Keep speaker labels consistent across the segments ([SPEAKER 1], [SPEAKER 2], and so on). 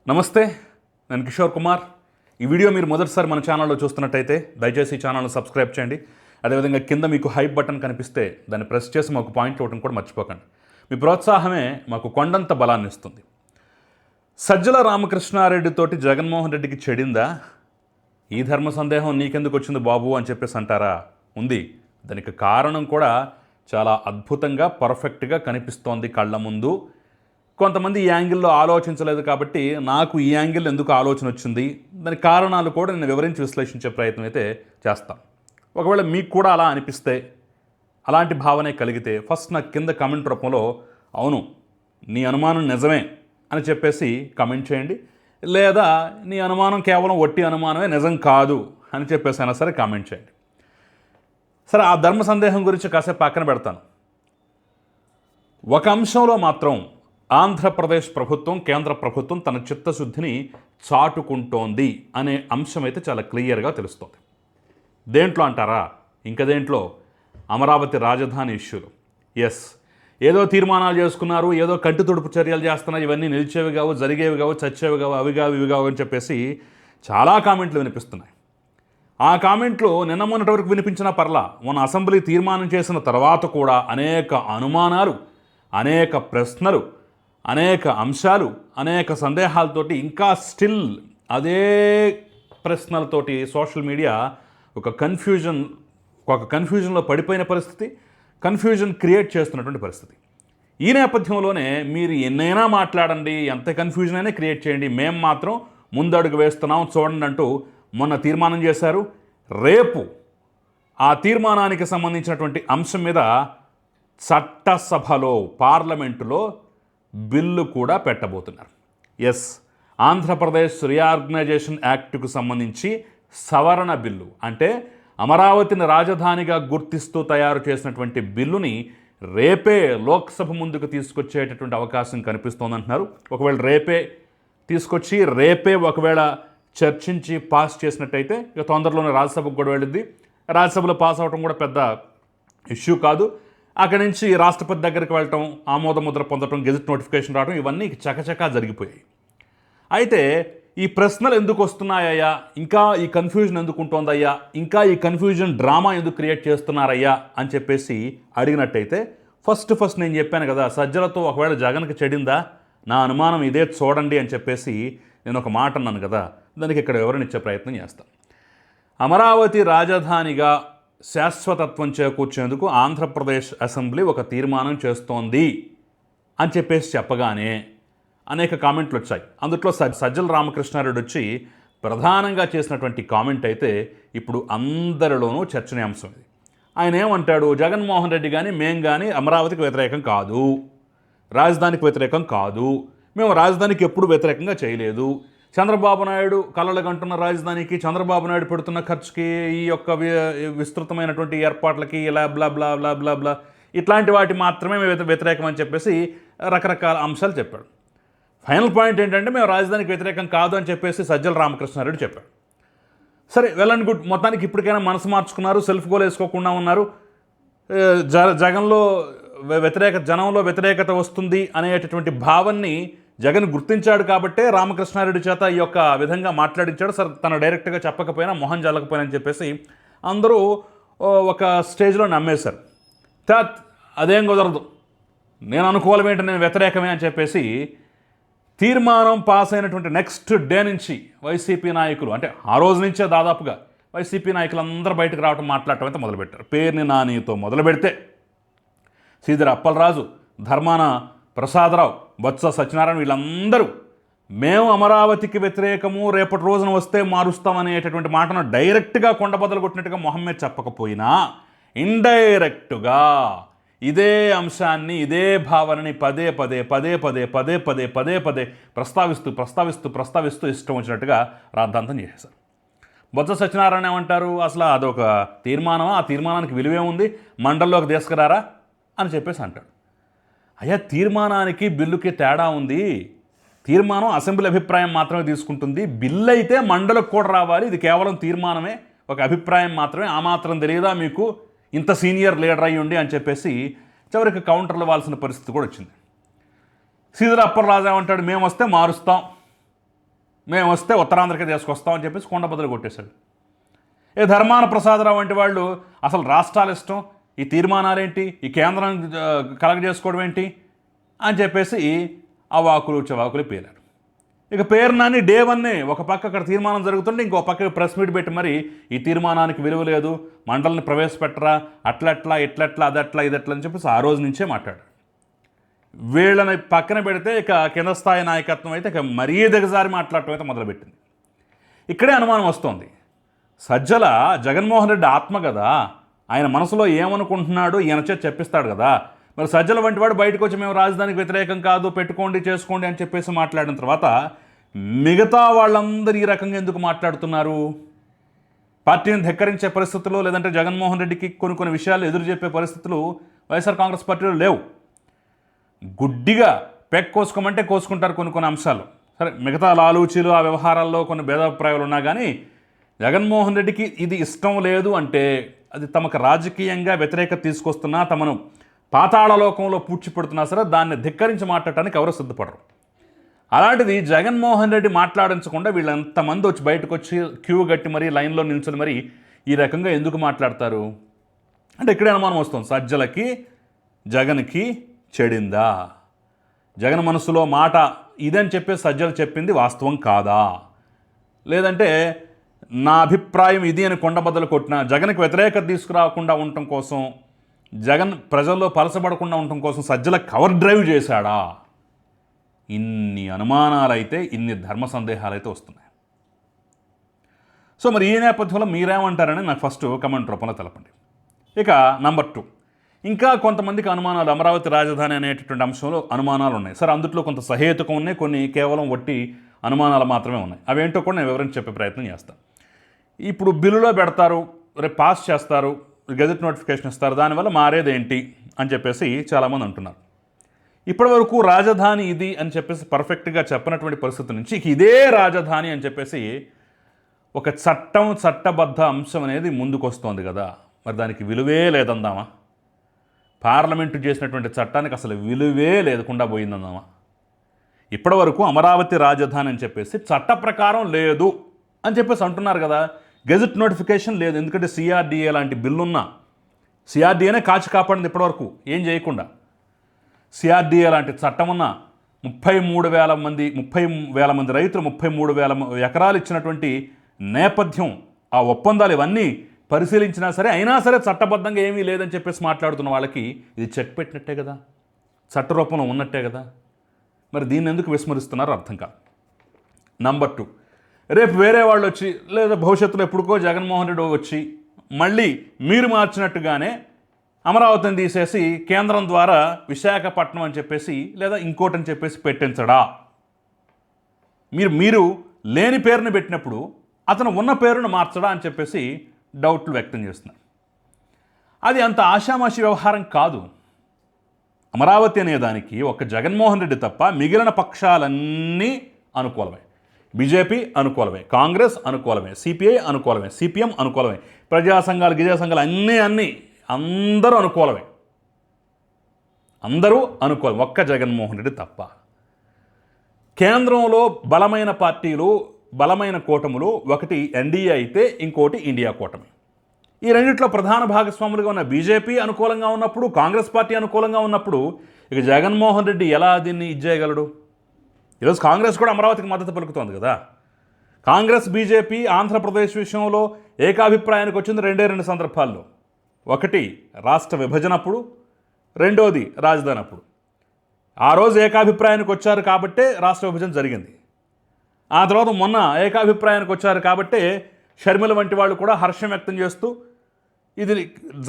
[SPEAKER 1] నమస్తే, నేను కిషోర్ కుమార్. ఈ వీడియో మీరు మొదటిసారి మన ఛానల్లో చూస్తున్నట్టయితే దయచేసి ఈ ఛానల్ను సబ్స్క్రైబ్ చేయండి. అదేవిధంగా కింద మీకు హైప్ బటన్ కనిపిస్తే దాన్ని ప్రెస్ చేసి మాకు పాయింట్ ఇవ్వడం కూడా మర్చిపోకండి. మీ ప్రోత్సాహమే మాకు కొండంత బలాన్ని ఇస్తుంది. సజ్జల రామకృష్ణారెడ్డితోటి జగన్మోహన్ రెడ్డికి చెడిందా? ఈ ధర్మ సందేహం నీకెందుకు వచ్చింది బాబు అని చెప్పేసి అంటారా? ఉంది. దానికి కారణం కూడా చాలా అద్భుతంగా పర్ఫెక్ట్గా కనిపిస్తోంది కళ్ళ ముందు. కొంతమంది ఈ యాంగిల్లో ఆలోచించలేదు కాబట్టి నాకు ఈ యాంగిల్ ఎందుకు ఆలోచన వచ్చింది, దానికి కారణాలు కూడా నేను వివరించి విశ్లేషించే ప్రయత్నం అయితే చేస్తాను. ఒకవేళ మీకు కూడా అలా అనిపిస్తే, అలాంటి భావనే కలిగితే ఫస్ట్ నాకు కింద కామెంట్ రూపంలో అవును నీ అనుమానం నిజమే అని చెప్పేసి కామెంట్ చేయండి. లేదా నీ అనుమానం కేవలం వట్టి అనుమానమే, నిజం కాదు అని చెప్పేసి అయినా సరే కామెంట్ చేయండి. సరే, ఆ ధర్మ సందేహం గురించి కాసేపు పక్కన పెడతాను. ఒక అంశంలో మాత్రం ఆంధ్రప్రదేశ్ ప్రభుత్వం, కేంద్ర ప్రభుత్వం తన చిత్తశుద్ధిని చాటుకుంటోంది అనే అంశం అయితే చాలా క్లియర్గా తెలుస్తోంది. దేంట్లో అంటారా? ఇంకా దేంట్లో? అమరావతి రాజధాని ఇష్యూలు. ఎస్, ఏదో తీర్మానాలు చేసుకున్నారు, ఏదో కంటి తుడుపు చర్యలు చేస్తున్నారు, ఇవన్నీ నిలిచేవి కావు, జరిగేవి కావు, చచ్చేవి కావు, అవి కావు, ఇవి కావు అని చెప్పేసి చాలా కామెంట్లు వినిపిస్తున్నాయి. ఆ కామెంట్లు నిన్న మొన్నటి వరకు వినిపించినా పర్లా, మొన్న అసెంబ్లీ తీర్మానం చేసిన తర్వాత కూడా అనేక అనుమానాలు, అనేక ప్రశ్నలు, అనేక అంశాలు, అనేక సందేహాలతోటి ఇంకా స్టిల్ అదే ప్రశ్నలతోటి సోషల్ మీడియా ఒక కన్ఫ్యూజన్లో పడిపోయిన పరిస్థితి, కన్ఫ్యూజన్ క్రియేట్ చేస్తున్నటువంటి పరిస్థితి. ఈ నేపథ్యంలోనే మీరు ఎన్నైనా మాట్లాడండి, ఎంత కన్ఫ్యూజన్ అయినా క్రియేట్ చేయండి, మేము మాత్రం ముందడుగు వేస్తున్నాం చూడండి అంటూ మొన్న తీర్మానం చేశారు. రేపు ఆ తీర్మానానికి సంబంధించినటువంటి అంశం మీద చట్టసభలో, పార్లమెంటులో బిల్లు కూడా పెట్టబోతున్నారు. ఎస్, ఆంధ్రప్రదేశ్ రీఆర్గనైజేషన్ యాక్ట్కు సంబంధించి సవరణ బిల్లు, అంటే అమరావతిని రాజధానిగా గుర్తిస్తూ తయారు చేసినటువంటి బిల్లుని రేపే లోక్సభ ముందుకు తీసుకొచ్చేటటువంటి అవకాశం కనిపిస్తోందంటున్నారు. ఒకవేళ రేపే తీసుకొచ్చి రేపే ఒకవేళ చర్చించి పాస్ చేసినట్టయితే ఇక తొందరలోనే రాజ్యసభకు కూడా వెళ్ళింది. రాజ్యసభలో పాస్ అవడం కూడా పెద్ద ఇష్యూ కాదు. అక్కడి నుంచి రాష్ట్రపతి దగ్గరికి వెళ్ళటం, ఆమోద ముద్ర పొందటం, గెజెట్ నోటిఫికేషన్ రావడం, ఇవన్నీ చకచకా జరిగిపోయాయి. అయితే ఈ ప్రశ్నలు ఎందుకు వస్తున్నాయ్యా, ఇంకా ఈ కన్ఫ్యూజన్ ఎందుకు ఉంటుందయ్యా, ఇంకా ఈ కన్ఫ్యూజన్ డ్రామా ఎందుకు క్రియేట్ చేస్తున్నారయ్యా అని చెప్పేసి అడిగినట్టయితే ఫస్ట్ నేను చెప్పాను కదా, సజ్జలతో ఒకవేళ జగన్కి చెడిందా, నా అనుమానం ఇదే చూడండి అని చెప్పేసి నేను ఒక మాట అన్నాను కదా, దానికి ఇక్కడ వివరణ ఇచ్చే ప్రయత్నం చేస్తాను. అమరావతి రాజధానిగా శాశ్వతత్వం చేకూర్చేందుకు ఆంధ్రప్రదేశ్ అసెంబ్లీ ఒక తీర్మానం చేస్తోంది అని చెప్పేసి చెప్పగానే అనేక కామెంట్లు వచ్చాయి. అందులో సజ్జల రామకృష్ణారెడ్డి వచ్చి ప్రధానంగా చేసినటువంటి కామెంట్ అయితే ఇప్పుడు అందరిలోనూ చర్చనీయాంశం. ఇది ఆయన ఏమంటాడు, జగన్మోహన్ రెడ్డి కానీ మేము కానీ అమరావతికి వ్యతిరేకం కాదు, రాజధానికి వ్యతిరేకం కాదు, మేము రాజధానికి ఎప్పుడు వ్యతిరేకంగా చేయలేదు, చంద్రబాబు నాయుడు కలలు కంటున్న రాజధానికి, చంద్రబాబు నాయుడు పెడుతున్న ఖర్చుకి, ఈ యొక్క విస్తృతమైనటువంటి ఏర్పాట్లకి, ఇలా బ్లా బ్లా బ్లా బ్లా బ్లా ఇట్లాంటి వాటి మాత్రమే వ్యతిరేకం అని చెప్పేసి రకరకాల అంశాలు చెప్పాడు. ఫైనల్ పాయింట్ ఏంటంటే మేము రాజధానికి వ్యతిరేకం కాదు అని చెప్పేసి సజ్జల రామకృష్ణారెడ్డి చెప్పాడు. సరే, వెల్ అండ్ గుడ్. మొత్తానికి ఇప్పటికైనా మనసు మార్చుకున్నారు, సెల్ఫ్ గోల్ వేసుకోకుండా ఉన్నారు. జగన్లో జనంలో వ్యతిరేకత వస్తుంది అనేటటువంటి భావాన్ని జగన్ గుర్తించాడు కాబట్టే రామకృష్ణారెడ్డి చేత ఈ యొక్క విధంగా మాట్లాడించాడు. సరే, తను డైరెక్ట్గా చెప్పకపోయినా, మొహం జల్లకపోయినా అని చెప్పేసి అందరూ ఒక స్టేజ్లో నమ్మేశారు. అదేం కుదరదు, నేను అనుకూలమేంటి, నేను వ్యతిరేకమే అని చెప్పేసి తీర్మానం పాస్ అయినటువంటి నెక్స్ట్ డే నుంచి వైసీపీ నాయకులు, అంటే ఆ రోజు నుంచే దాదాపుగా వైసీపీ నాయకులు అందరూ బయటకు రావడం, మాట్లాడటం అయితే మొదలుపెట్టారు. పేర్ని నానితో మొదలు పెడితే శ్రీధర్ అప్పలరాజు, ధర్మాన ప్రసాదరావు, బొత్స సత్యనారాయణ, వీళ్ళందరూ మేము అమరావతికి వ్యతిరేకము, రేపటి రోజున వస్తే మారుస్తామనేటటువంటి మాటను డైరెక్ట్గా కొండబద్దలు కొట్టినట్టుగా మొహమ్మద్ చెప్పకపోయినా ఇండైరెక్టుగా ఇదే అంశాన్ని, ఇదే భావనని పదే పదే ప్రస్తావిస్తూ ఇష్టం వచ్చినట్టుగా రాద్ధాంతం చేసేశారు. బొత్స సత్యనారాయణ ఏమంటారు, అసలు అదొక తీర్మానమా, ఆ తీర్మానానికి విలువే ఉంది, మండలిలోకి తీసుకురారా అని చెప్పేసి అంటాడు. అయ్యా, తీర్మానానికి బిల్లుకి తేడా ఉంది. తీర్మానం అసెంబ్లీ అభిప్రాయం మాత్రమే తీసుకుంటుంది, బిల్లు అయితే మండలికి కూడా రావాలి. ఇది కేవలం తీర్మానమే, ఒక అభిప్రాయం మాత్రమే. ఆ మాత్రం తెలియదా మీకు, ఇంత సీనియర్ లీడర్ అయ్యి ఉండి అని చెప్పేసి చివరికి కౌంటర్లు ఇవ్వాల్సిన పరిస్థితి కూడా వచ్చింది. శ్రీధర్ అప్పలరాజు ఏమంటాడు, మేము వస్తే మారుస్తాం, మేము వస్తే ఉత్తరాంధ్రకే తీసుకొస్తామని చెప్పేసి కొండ బదులు కొట్టేశాడు. ధర్మాన ప్రసాదరావు వంటి వాళ్ళు అసలు రాష్ట్రాలు ఇష్టం, ఈ తీర్మానాలేంటి, ఈ కేంద్రం కలగజేసుకోవడం ఏంటి అని చెప్పేసి అవాకులు చవాకులు పేరారు. ఇక పేరునాని డే వన్నే ఒక పక్క అక్కడ తీర్మానం జరుగుతుంటే ఇంకో పక్క ప్రెస్ మీట్ పెట్టి మరి ఈ తీర్మానానికి విలువ లేదు, మండలిని ప్రవేశపెట్టరా, అట్లట్లా ఇట్లట్లా అదట్లా ఇదట్లా అని చెప్పేసి ఆ రోజు నుంచే మాట్లాడారు. వీళ్ళని పక్కన పెడితే ఇక కింద స్థాయి నాయకత్వం అయితే ఇక మరీ దిగజారి మాట్లాడటం అయితే మొదలుపెట్టింది. ఇక్కడే అనుమానం వస్తుంది. సజ్జల జగన్మోహన్ రెడ్డి ఆత్మ కదా, ఆయన మనసులో ఏమనుకుంటున్నాడు ఈయన చేత చెప్పిస్తాడు కదా. మరి సజ్జల వంటి వాడు బయటకు వచ్చి మేము రాజధానికి వ్యతిరేకం కాదు, పెట్టుకోండి చేసుకోండి అని చెప్పేసి మాట్లాడిన తర్వాత మిగతా వాళ్ళందరూ ఈ రకంగా ఎందుకు మాట్లాడుతున్నారు? పార్టీని ధిక్కరించే పరిస్థితులు, లేదంటే జగన్మోహన్ రెడ్డికి కొన్ని విషయాలు ఎదురు చెప్పే పరిస్థితులు వైఎస్ఆర్ కాంగ్రెస్ పార్టీలో లేవు. గుడ్డిగా పెక్ కోసుకోమంటే కోసుకుంటారు కొన్ని అంశాలు. సరే, మిగతా లాలూచీలు ఆ వ్యవహారాల్లో కొన్ని భేదాభిప్రాయాలు ఉన్నా కానీ జగన్మోహన్ రెడ్డికి ఇది ఇష్టం లేదు అంటే అది తమకు రాజకీయంగా వ్యతిరేకత తీసుకొస్తున్నా, తమను పాతాళలోకంలో పూడ్చిపెడుతున్నా సరే దాన్ని ధిక్కరించి మాట్లాడటానికి ఎవరో సిద్ధపడరు. అలాంటిది జగన్మోహన్ రెడ్డి మాట్లాడించకుండా వీళ్ళు ఎంతమంది వచ్చి బయటకు వచ్చి క్యూ కట్టి మరీ లైన్లో నిల్చొని మరి ఈ రకంగా ఎందుకు మాట్లాడతారు అంటే ఇక్కడే అనుమానం వస్తుంది. సజ్జలకి జగన్కి చెడిందా? జగన్ మనసులో మాట ఇదని చెప్పేసి సజ్జలు చెప్పింది వాస్తవం కాదా? లేదంటే నా అభిప్రాయం ఇది అని కొండబద్దలు కొట్టిన జగన్కి వ్యతిరేకత తీసుకురాకుండా ఉండటం కోసం, జగన్ ప్రజల్లో పలసబడకుండా ఉండటం కోసం సజ్జల కవర్ డ్రైవ్ చేశాడా? ఇన్ని అనుమానాలైతే, ఇన్ని ధర్మ సందేహాలైతే వస్తున్నాయి. సో మరి ఈ నేపథ్యంలో మీరేమంటారని నాకు ఫస్ట్ కమెంట్ రూపంలో తెలపండి. ఇక నంబర్ 2, ఇంకా కొంతమందికి అనుమానాలు, అమరావతి రాజధాని అనేటటువంటి అంశంలో అనుమానాలు ఉన్నాయి. సరే, అందుట్లో కొంత సహేతుకం ఉన్నాయి, కొన్ని కేవలం వట్టి అనుమానాలు మాత్రమే ఉన్నాయి. అవేంటో కూడా నేను వివరించి చెప్పే ప్రయత్నం చేస్తాను. ఇప్పుడు బిల్లులో పెడతారు, రేపు పాస్ చేస్తారు, గెజెట్ నోటిఫికేషన్ ఇస్తారు, దానివల్ల మారేది ఏంటి అని చెప్పేసి చాలామంది అంటున్నారు. ఇప్పటి వరకు రాజధాని ఇది అని చెప్పేసి పర్ఫెక్ట్గా చెప్పినటువంటి పరిస్థితి నుంచి ఇదే రాజధాని అని చెప్పేసి ఒక చట్టబద్ధ అంశం అనేది ముందుకు వస్తుంది కదా. మరి దానికి విలువే లేదందామా? పార్లమెంటు చేసినటువంటి చట్టానికి అసలు విలువే లేకుండా పోయిందందామా? ఇప్పటి వరకు అమరావతి రాజధాని అని చెప్పేసి చట్ట ప్రకారం లేదు అని చెప్పేసి అంటున్నారు కదా. గెజెట్ నోటిఫికేషన్ లేదు, ఎందుకంటే సిఆర్డీఏ లాంటి బిల్లున్నా, సిఆర్డీఏనే కాచి కాపాడింది ఇప్పటివరకు ఏం చేయకుండా. సిఆర్డీఏ లాంటి చట్టం ఉన్న 33,000 మంది రైతులు 33,000 ఎకరాలు ఇచ్చినటువంటి నేపథ్యం, ఆ ఒప్పందాలు ఇవన్నీ పరిశీలించినా సరే అయినా సరే చట్టబద్ధంగా ఏమీ లేదని చెప్పేసి మాట్లాడుతున్న వాళ్ళకి ఇది చెక్ పెట్టినట్టే కదా, చట్టరూపంలో ఉన్నట్టే కదా. మరి దీన్ని ఎందుకు విస్మరిస్తున్నారో అర్థం కాదు. నంబర్ 2, రేపు వేరే వాళ్ళు వచ్చి, లేదా భవిష్యత్తులో ఎప్పుడుకో జగన్మోహన్ రెడ్డి వచ్చి మళ్ళీ మీరు మార్చినట్టుగానే అమరావతిని తీసేసి కేంద్రం ద్వారా విశాఖపట్నం అని చెప్పేసి లేదా ఇంకోటని చెప్పేసి పెట్టించడా? మీరు లేని పేరుని పెట్టినప్పుడు అతను ఉన్న పేరును మార్చడా అని చెప్పేసి డౌట్లు వ్యక్తం చేస్తున్నారు. అది అంత ఆషామాషి వ్యవహారం కాదు. అమరావతి అనేదానికి ఒక జగన్మోహన్ రెడ్డి తప్ప మిగిలిన పక్షాలన్నీ అనుకూలమే. బీజేపీ అనుకూలమే, కాంగ్రెస్ అనుకూలమే, సిపిఐ అనుకూలమే, సిపిఎం అనుకూలమే, ప్రజా సంఘాలు అన్నీ అందరూ అనుకూలమే, అందరూ అనుకూలం, ఒక్క జగన్మోహన్ రెడ్డి తప్ప. కేంద్రంలో బలమైన పార్టీలు, బలమైన కూటములు, ఒకటి ఎన్డీఏ అయితే ఇంకోటి ఇండియా కూటమి. ఈ రెండిట్లో ప్రధాన భాగస్వాములుగా ఉన్న బీజేపీ అనుకూలంగా ఉన్నప్పుడు, కాంగ్రెస్ పార్టీ అనుకూలంగా ఉన్నప్పుడు ఇక జగన్మోహన్ రెడ్డి ఎలా దీన్ని ఇచ్చేయగలడు? ఈరోజు కాంగ్రెస్ కూడా అమరావతికి మద్దతు పలుకుతోంది కదా. కాంగ్రెస్ బీజేపీ ఆంధ్రప్రదేశ్ విషయంలో ఏకాభిప్రాయానికి వచ్చింది 2 సందర్భాల్లో. ఒకటి రాష్ట్ర విభజన అప్పుడు, రెండోది రాజధాని అప్పుడు. ఆ రోజు ఏకాభిప్రాయానికి వచ్చారు కాబట్టే రాష్ట్ర విభజన జరిగింది. ఆ తర్వాత మొన్న ఏకాభిప్రాయానికి వచ్చారు కాబట్టే షర్మిల వంటి వాళ్ళు కూడా హర్షం వ్యక్తం చేస్తూ ఇది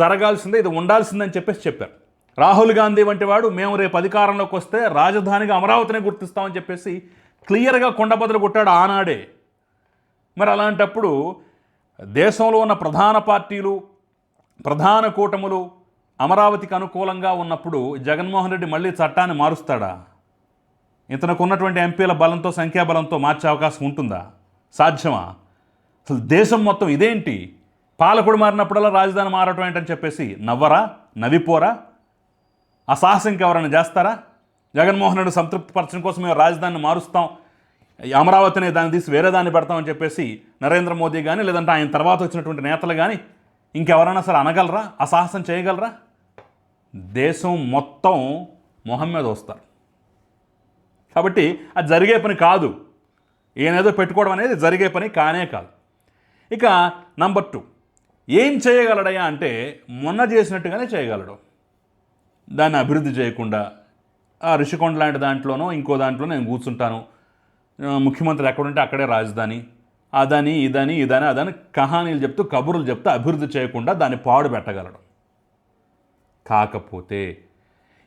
[SPEAKER 1] జరగాల్సిందే, ఇది ఉండాల్సిందని చెప్పేసి చెప్పారు. రాహుల్ గాంధీ వంటి వాడు మేము రేపు అధికారంలోకి వస్తే రాజధానిగా అమరావతిని గుర్తిస్తామని చెప్పేసి క్లియర్గా కొండబద్దలు కొట్టాడు ఆనాడే. మరి అలాంటప్పుడు దేశంలో ఉన్న ప్రధాన పార్టీలు, ప్రధాన కూటములు అమరావతికి అనుకూలంగా ఉన్నప్పుడు జగన్మోహన్ రెడ్డి మళ్ళీ చట్టాన్ని మారుస్తాడా? ఇతనికి ఉన్నటువంటి ఎంపీల బలంతో, సంఖ్యాబలంతో మార్చే అవకాశం ఉంటుందా? సాధ్యమా? అసలు దేశం మొత్తం ఇదేంటి, పాలకుడు మారినప్పుడల్లా రాజధాని మారటం ఏంటని చెప్పేసి నవ్వరా, నవ్విపోరా? ఆ సాహసం ఎవరైనా చేస్తారా? జగన్మోహన్ రెడ్డి సంతృప్తిపరచడం కోసం మేము రాజధానిని మారుస్తాం, ఈ అమరావతిని దాన్ని తీసి వేరే దాన్ని పెడతామని చెప్పేసి నరేంద్ర మోదీ కానీ లేదంటే ఆయన తర్వాత వచ్చినటువంటి నేతలు కానీ ఇంకెవరైనా సరే అనగలరా, ఆ సాహసం చేయగలరా? దేశం మొత్తం మొహం మీద వస్తారు. కాబట్టి అది జరిగే పని కాదు. ఈయనేదో పెట్టుకోవడం అనేది జరిగే పని కానే కాదు. ఇక నంబర్ 2, ఏం చేయగలడయా అంటే మొన్న చేసినట్టుగానే చేయగలడు. దాన్ని అభివృద్ధి చేయకుండా ఆ రిషికొండ లాంటి దాంట్లోనో ఇంకో దాంట్లో నేను కూర్చుంటాను, ముఖ్యమంత్రి ఎక్కడుంటే అక్కడే రాజధాని, అదని ఇదని అదని కహానీలు చెప్తూ కబుర్లు చెప్తూ అభివృద్ధి చేయకుండా దాన్ని పాడు పెట్టగలడు. కాకపోతే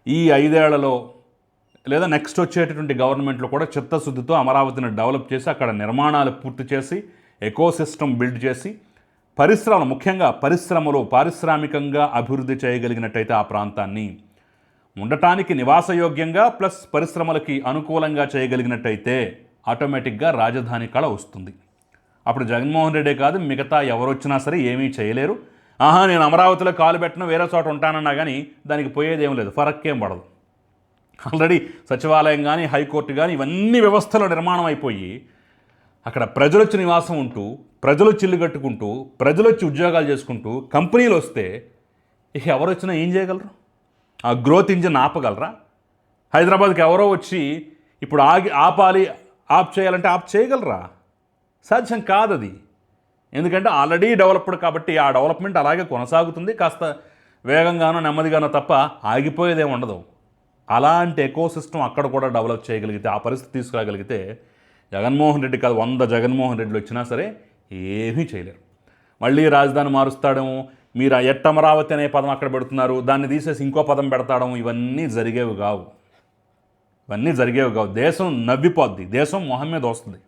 [SPEAKER 1] ఈ 5 ఏళ్లలో లేదా నెక్స్ట్ వచ్చేటటువంటి గవర్నమెంట్లో కూడా చిత్తశుద్ధితో అమరావతిని డెవలప్ చేసి అక్కడ నిర్మాణాలు పూర్తి చేసి ఎకోసిస్టమ్ బిల్డ్ చేసి పరిశ్రమలు, ముఖ్యంగా పరిశ్రమలు పారిశ్రామికంగా అభివృద్ధి చేయగలిగినట్టయితే ఆ ప్రాంతాన్ని ఉండటానికి నివాసయోగ్యంగా ప్లస్ పరిశ్రమలకి అనుకూలంగా చేయగలిగినట్టయితే ఆటోమేటిక్గా రాజధాని కళ వస్తుంది. అప్పుడు జగన్మోహన్ రెడ్డే కాదు, మిగతా ఎవరొచ్చినా సరే ఏమీ చేయలేరు. నేను అమరావతిలో కాలు పెట్టిన వేరే చోట ఉంటానన్నా కానీ దానికి పోయేదేం లేదు, ఫరక్కేం పడదు. ఆల్రెడీ సచివాలయం కానీ హైకోర్టు కానీ ఇవన్నీ వ్యవస్థలో నిర్మాణం అయిపోయి అక్కడ ప్రజలొచ్చి నివాసం ఉంటూ, ప్రజలొచ్చి ఇల్లు కట్టుకుంటూ, ప్రజలొచ్చి ఉద్యోగాలు చేసుకుంటూ కంపెనీలు వస్తే ఇక ఎవరు వచ్చినా ఏం చేయగలరు? ఆ గ్రోత్ ఇంజిన్ ఆపగలరా? హైదరాబాద్కి ఎవరో వచ్చి ఇప్పుడు ఆప్ చేయాలంటే ఆప్ చేయగలరా? సాధ్యం కాదు అది. ఎందుకంటే ఆల్రెడీ డెవలప్డ్ కాబట్టి ఆ డెవలప్మెంట్ అలాగే కొనసాగుతుంది, కాస్త వేగంగానో నెమ్మదిగానో తప్ప ఆగిపోయేదేం ఉండదు. అలాంటి ఎకోసిస్టమ్ అక్కడ కూడా డెవలప్ చేయగలిగితే, ఆ పరిస్థితి తీసుకురాగలిగితే జగన్మోహన్ రెడ్డి కాదు 100 జగన్మోహన్ రెడ్డిలు వచ్చినా సరే ఏమీ చేయలేరు. మళ్ళీ రాజధాని మారుస్తాడము, మీరు ఎట్టమరావతి అనే పదం అక్కడ పెడుతున్నారు, దాన్ని తీసేసి ఇంకో పదం పెడతాడం, ఇవన్నీ జరిగేవి కావు. దేశం నవ్విపోద్ది, దేశం మొహం మీద వస్తుంది.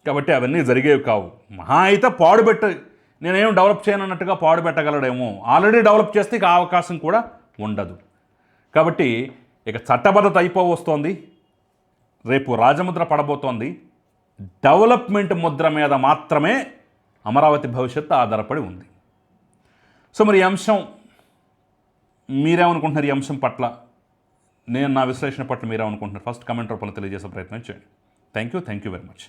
[SPEAKER 1] కాబట్టి అవన్నీ జరిగేవి కావు. మహా అయితే నేనేం డెవలప్ చేయనన్నట్టుగా పాడు పెట్టగలడేమో. ఆల్రెడీ డెవలప్ చేస్తే ఇక అవకాశం కూడా ఉండదు. కాబట్టి ఇక చట్టబద్ధత అయిపోవస్తోంది, రేపు రాజముద్ర పడబోతోంది. డెవలప్మెంట్ ముద్ర మీద మాత్రమే అమరావతి భవిష్యత్తు ఆధారపడి ఉంది. సో మరి ఈ అంశం మీరేమనుకుంటున్నారు? ఈ అంశం పట్ల నా విశ్లేషణ పట్ల మీరేమనుకుంటున్నారు? ఫస్ట్ కమెంట్ రూపంలో తెలియజేసే ప్రయత్నం చేయండి. Thank you very much.